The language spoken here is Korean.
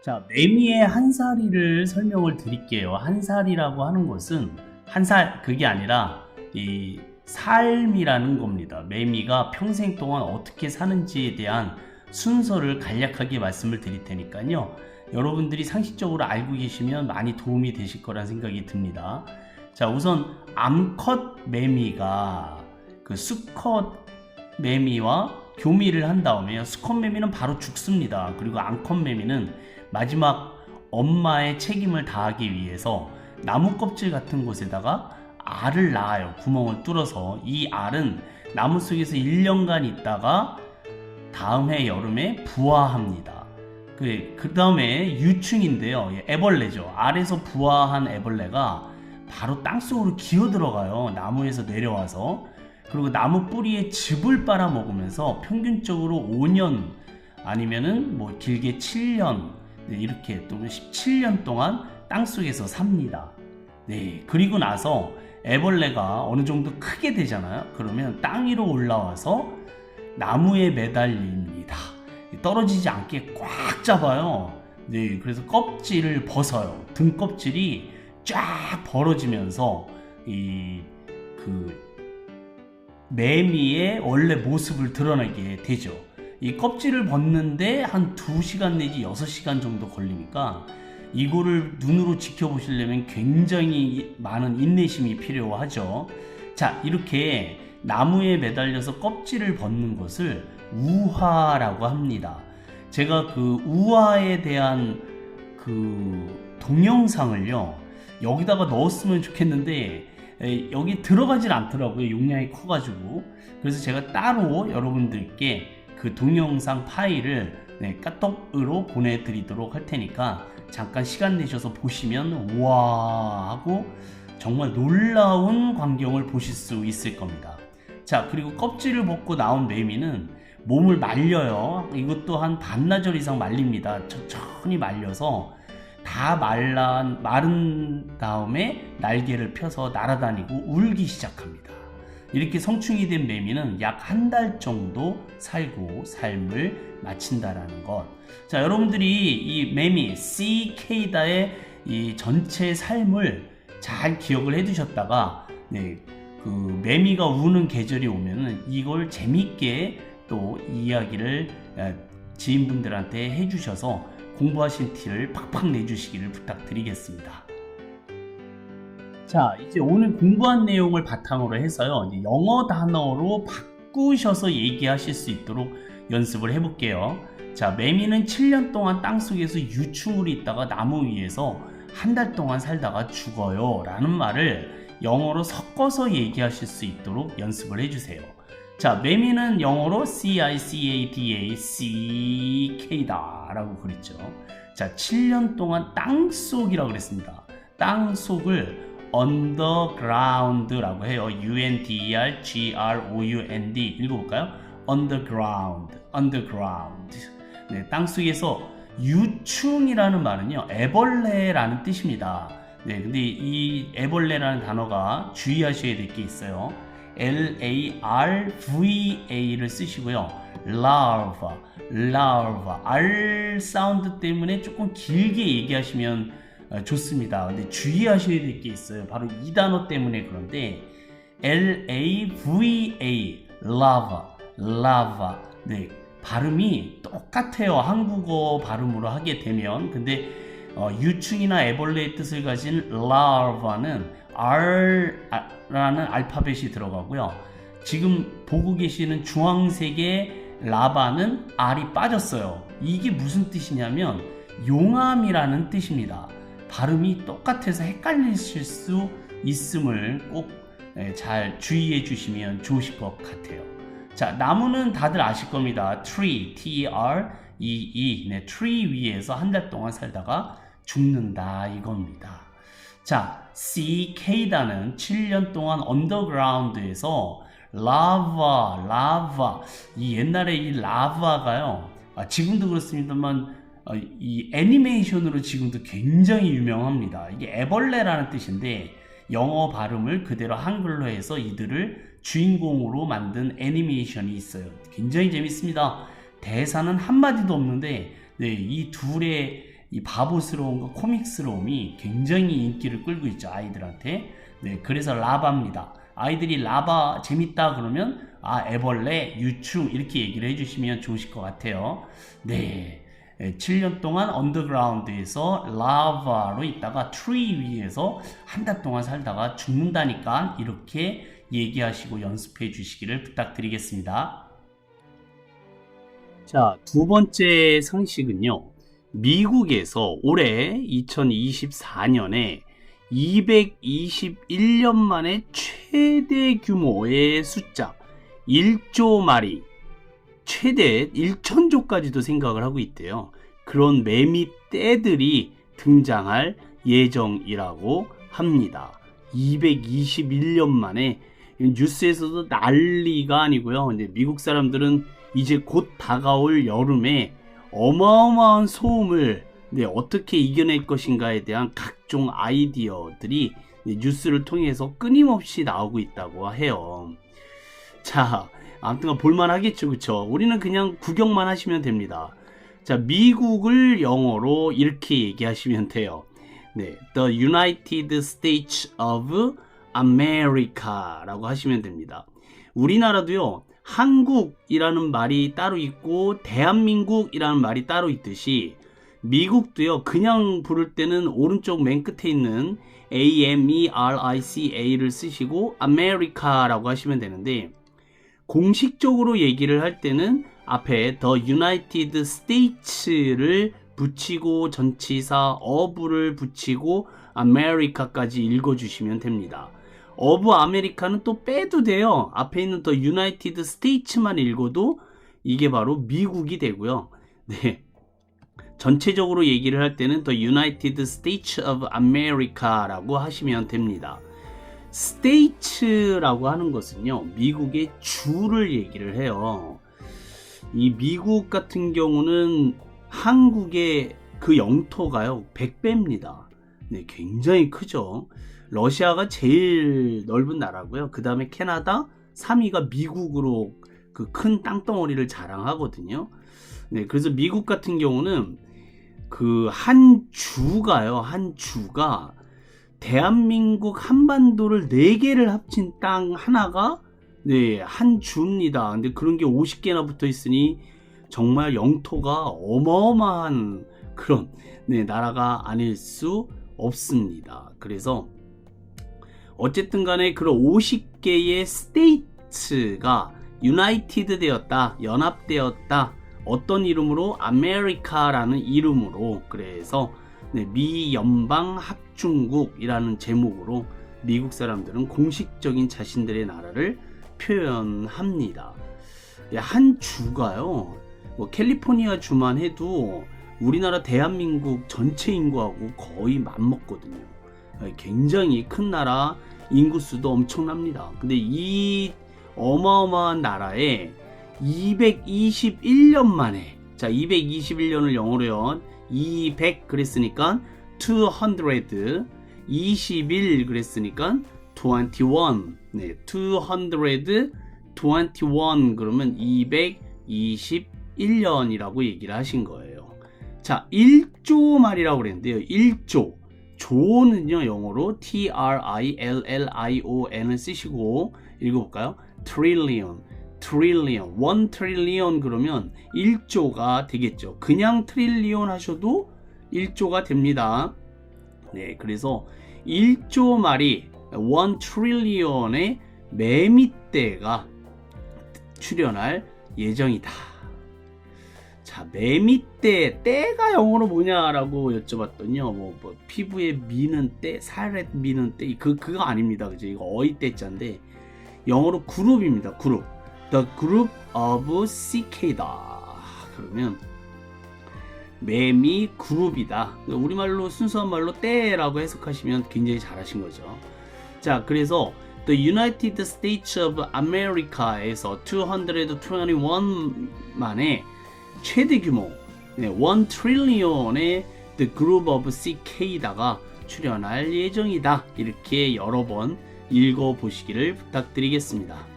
자, 매미의 한사리를 설명을 드릴게요. 한사리라고 하는 것은 그게 아니라 이 삶이라는 겁니다. 매미가 평생 동안 어떻게 사는지에 대한 순서를 간략하게 말씀을 드릴 테니까요. 여러분들이 상식적으로 알고 계시면 많이 도움이 되실 거란 생각이 듭니다. 자, 우선 암컷 매미가 그 수컷 매미와 교미를 한 다음에요. 수컷 매미는 바로 죽습니다. 그리고 암컷 매미는 마지막 엄마의 책임을 다하기 위해서 나무 껍질 같은 곳에다가 알을 낳아요. 구멍을 뚫어서. 이 알은 나무 속에서 1년간 있다가 다음 해 여름에 부화합니다. 그 다음에 유충인데요. 애벌레죠. 알에서 부화한 애벌레가 바로 땅속으로 기어 들어가요. 나무에서 내려와서. 그리고 나무 뿌리에 즙을 빨아먹으면서 평균적으로 5년 아니면은 뭐 길게 7년 이렇게 또는 17년 동안 땅속에서 삽니다. 네, 그리고 나서 애벌레가 어느 정도 크게 되잖아요. 그러면 땅 위로 올라와서 나무에 매달립니다. 떨어지지 않게 꽉 잡아요. 네, 그래서 껍질을 벗어요. 등 껍질이 쫙 벌어지면서 매미의 원래 모습을 드러내게 되죠. 이 껍질을 벗는데 한 2시간 내지 6시간 정도 걸리니까 이거를 눈으로 지켜보시려면 굉장히 많은 인내심이 필요하죠. 자, 이렇게 나무에 매달려서 껍질을 벗는 것을 우화라고 합니다. 제가 그 우화에 대한 그 동영상을요, 여기다가 넣었으면 좋겠는데 여기 들어가질 않더라고요. 용량이 커가지고. 그래서 제가 따로 여러분들께 그 동영상 파일을 카톡으로 보내드리도록 할 테니까 잠깐 시간 내셔서 보시면 우와 하고 정말 놀라운 광경을 보실 수 있을 겁니다. 자, 그리고 껍질을 벗고 나온 매미는 몸을 말려요. 이것도 한 반나절 이상 말립니다. 천천히 말려서 다 마른 다음에 날개를 펴서 날아다니고 울기 시작합니다. 이렇게 성충이 된 매미는 약 1달 정도 살고 삶을 마친다라는 것. 자, 여러분들이 이 매미 시케이다의 이 전체 삶을 잘 기억을 해두셨다가 그 매미가 우는 계절이 오면은 이걸 재밌게 또 이야기를 지인분들한테 해주셔서 공부하신 티를 팍팍 내주시기를 부탁드리겠습니다. 자, 이제 오늘 공부한 내용을 바탕으로 해서요, 이제 영어 단어로 바꾸셔서 얘기하실 수 있도록 연습을 해볼게요. 자, 매미는 7년 동안 땅속에서 유충으로 있다가 나무 위에서 1달 동안 살다가 죽어요 라는 말을 영어로 섞어서 얘기하실 수 있도록 연습을 해주세요. 자, 매미는 영어로 CICADA, CK다 라고 그랬죠. 자, 7년 동안 땅속이라고 그랬습니다. 땅속을 underground라고 해요. underground 읽어볼까요? underground. 네, 땅속에서 유충이라는 말은요, 애벌레라는 뜻입니다. 네, 근데 이 애벌레라는 단어가 주의하셔야 될 게 있어요. LARVA를 쓰시고요. larva. R 사운드 때문에 조금 길게 얘기하시면 좋습니다. 근데 주의하셔야 될 게 있어요. 바로 이 단어 때문에 그런데 LAVA, lava. 네, 발음이 똑같아요. 한국어 발음으로 하게 되면. 근데 유충이나 애벌레의 뜻을 가진 larva는 R라는 알파벳이 들어가고요. 지금 보고 계시는 주황색의 라바는 R이 빠졌어요. 이게 무슨 뜻이냐면 용암이라는 뜻입니다. 발음이 똑같아서 헷갈리실 수 있음을 꼭 잘 주의해 주시면 좋으실 것 같아요. 자, 나무는 다들 아실 겁니다. tree, T-R-E-E. 네, tree 위에서 1달 동안 살다가 죽는다 이겁니다. 자, cica다는 7년 동안 언더그라운드에서 라바. 이 옛날에 이 라바가요, 지금도 그렇습니다만 이 애니메이션으로 지금도 굉장히 유명합니다. 이게 애벌레라는 뜻인데 영어 발음을 그대로 한글로 해서 이들을 주인공으로 만든 애니메이션이 있어요. 굉장히 재밌습니다. 대사는 한마디도 없는데 이 둘의 이 바보스러움과 코믹스러움이 굉장히 인기를 끌고 있죠, 아이들한테. 네, 그래서 라바입니다. 아이들이 라바 재밌다 그러면 애벌레, 유충 이렇게 얘기를 해주시면 좋으실 것 같아요. 네. 7년 동안 언더그라운드에서 라바로 있다가 트리 위에서 한 달 동안 살다가 죽는다니까 이렇게 얘기하시고 연습해 주시기를 부탁드리겠습니다. 자, 두 번째 상식은요. 미국에서 올해 2024년에 221년 만에 최대 규모의 숫자 1조 마리, 최대 1,000조까지도 생각을 하고 있대요. 그런 매미 떼들이 등장할 예정이라고 합니다. 221년 만에. 뉴스에서도 난리가 아니고요. 이제 미국 사람들은 이제 곧 다가올 여름에 어마어마한 소음을 어떻게 이겨낼 것인가에 대한 각종 아이디어들이 뉴스를 통해서 끊임없이 나오고 있다고 해요. 자, 아무튼 볼만하겠죠, 그쵸? 우리는 그냥 구경만 하시면 됩니다. 자, 미국을 영어로 이렇게 얘기하시면 돼요. 네, The United States of America라고 하시면 됩니다. 우리나라도요, 한국이라는 말이 따로 있고 대한민국이라는 말이 따로 있듯이 미국도요, 그냥 부를 때는 오른쪽 맨 끝에 있는 AMERICA를 쓰시고 America라고 하시면 되는데, 공식적으로 얘기를 할 때는 앞에 The United States를 붙이고 전치사 of를 붙이고 America까지 읽어주시면 됩니다. of America는 또 빼도 돼요. 앞에 있는 The United States만 읽어도 이게 바로 미국이 되고요. 네, 전체적으로 얘기를 할 때는 The United States of America라고 하시면 됩니다. States라고 하는 것은요, 미국의 주를 얘기를 해요. 이 미국 같은 경우는 한국의 그 영토가요 100배입니다. 네, 굉장히 크죠. 러시아가 제일 넓은 나라고요. 그 다음에 캐나다, 3위가 미국으로 그 큰 땅덩어리를 자랑하거든요. 네, 그래서 미국 같은 경우는 그 한 주가 대한민국 한반도를 4개를 합친 땅 하나가 한 주입니다. 근데 그런 게 50개나 붙어 있으니 정말 영토가 어마어마한 그런 나라가 아닐 수 없습니다. 그래서 어쨌든 간에 그런 50개의 스테이트가 유나이티드 되었다, 연합되었다, 어떤 이름으로? 아메리카라는 이름으로. 그래서 미 연방 합중국이라는 제목으로 미국 사람들은 공식적인 자신들의 나라를 표현합니다. 한 주가요, 뭐 캘리포니아 주만 해도 우리나라 대한민국 전체 인구하고 거의 맞먹거든요. 굉장히 큰 나라, 인구수도 엄청납니다. 근데 이 어마어마한 나라에 221년 만에, 자, 221년을 영어로요 200 그랬으니까 200, 21 그랬으니까 21, 221 그러면 221년이라고 얘기를 하신 거예요. 자, 1조 말이라고 그랬는데요. 1조. 조는요, 영어로 TRILLION을 쓰시고 읽어볼까요? trillion, 1 trillion 그러면 1조가 되겠죠. 그냥 트릴리온 하셔도 1조가 됩니다. 네, 그래서 1조 말이 1 trillion의 매미떼가 출현할 예정이다. 자, 매미떼, 떼가 영어로 뭐냐라고 여쭤봤더니요, 뭐 피부에 미는 떼, 살에 미는 떼, 그거 아닙니다. 그죠? 이거 어이떼자인데 영어로 그룹입니다. 그룹. The group of cicada. 그러면 매미 그룹이다. 우리말로 순수한 말로 떼라고 해석하시면 굉장히 잘하신 거죠. 자, 그래서 The United States of America에서 221만의 최대 규모 1 trillion의 The Group of Cicada가 출현할 예정이다. 이렇게 여러 번 읽어보시기를 부탁드리겠습니다.